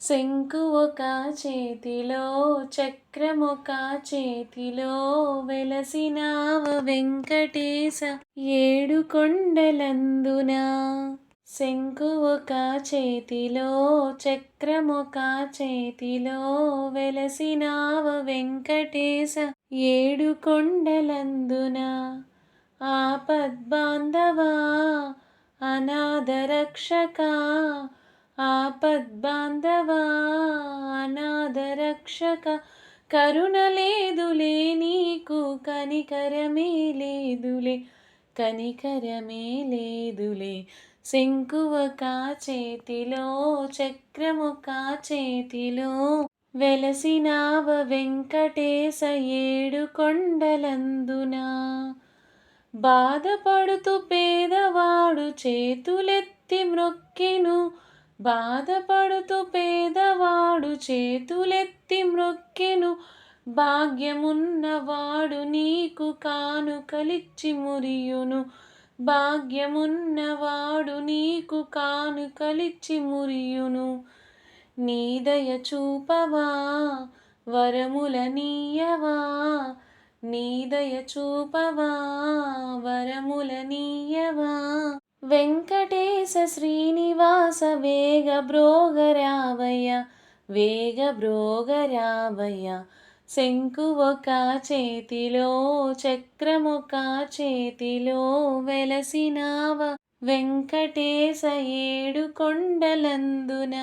శంకువొక చేతిలో చక్రమొక చేతిలో వెలసినావ వెంకటేశ ఏడు కొండలందున. శంకువొక చేతిలో చక్రమొక చేతిలో వెలసినావ వెంకటేశ ఏడు కొండలందున. ఆపద్బాంధవా అనాథరక్షకా ఆపద్బాంధవా అనాథరక్షక కరుణ లేదులే నీకు కనికరమే లేదులే కనికరమే లేదులే. శంకువొక చేతిలో చక్రమొక చేతిలో వెలసినావ వెంకటేశ ఏడు కొండలందున. బాధపడుతూ పేదవాడు చేతులెత్తి మ్రొక్కెను బాధపడుతూ పేదవాడు చేతులెత్తి మ్రొక్కెను భాగ్యమున్నవాడు నీకు కానుకలిచ్చి మురియును భాగ్యమున్నవాడు నీకు కానుకలిచ్చి మురియును. నీ దయ చూపవా వరముల నీయవా నీ దయ చూపవా వరముల నీయవా. వెంకటేశ శ్రీనివాస వేగ బ్రోగరావయ్య వేగ బ్రోగరావయ్య. శంకువొక చేతిలో చక్రమొక చేతిలో వెలసినావ వెంకటేశ ఏడు కొండలందున.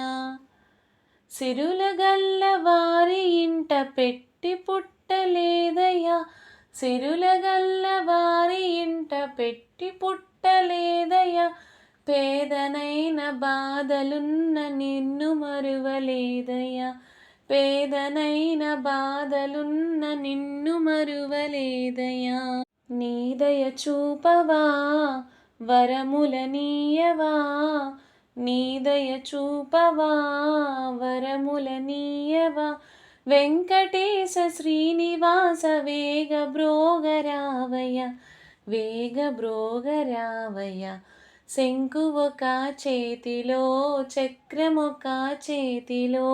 సిరులగల్ల వారి ఇంట పెట్టి పుట్టలేదయ్యా సిరులగల్ల వారి ఇంట పెట్టి పుట్టలేదయ్యా పేదనైన బాధలున్న నిన్ను మరువలేదయ్యా పేదనైన బాధలున్న నిన్ను మరువలేదయ్యా. నీ దయ చూపవా వరముల నీయవా నీ దయ చూపవా వరముల నీయవా. వెంకటేశ శ్రీనివాస వేగ బ్రోగరావయ్య వేగ బ్రోగరావయ్య. శంకువొక చేతిలో చక్రమొక చేతిలో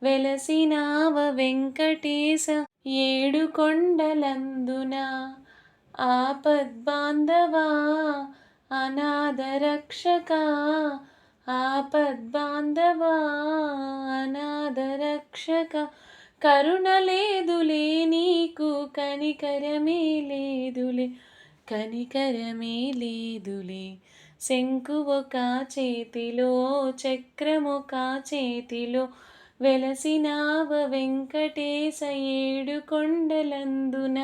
వెలసినావ వెంకటేశ ఏడు కొండలందున. ఆపద్బాంధవా అనాథరక్షకా ఆపద్బాంధవా అనాథరక్షక కరుణ లేదులే నీకు కనికరమే లేదులే కనికరమే లేదులే. శంకువొక చేతిలో చక్రమొక చేతిలో వెలసినావ వెంకటేశ ఏడు కొండలందున.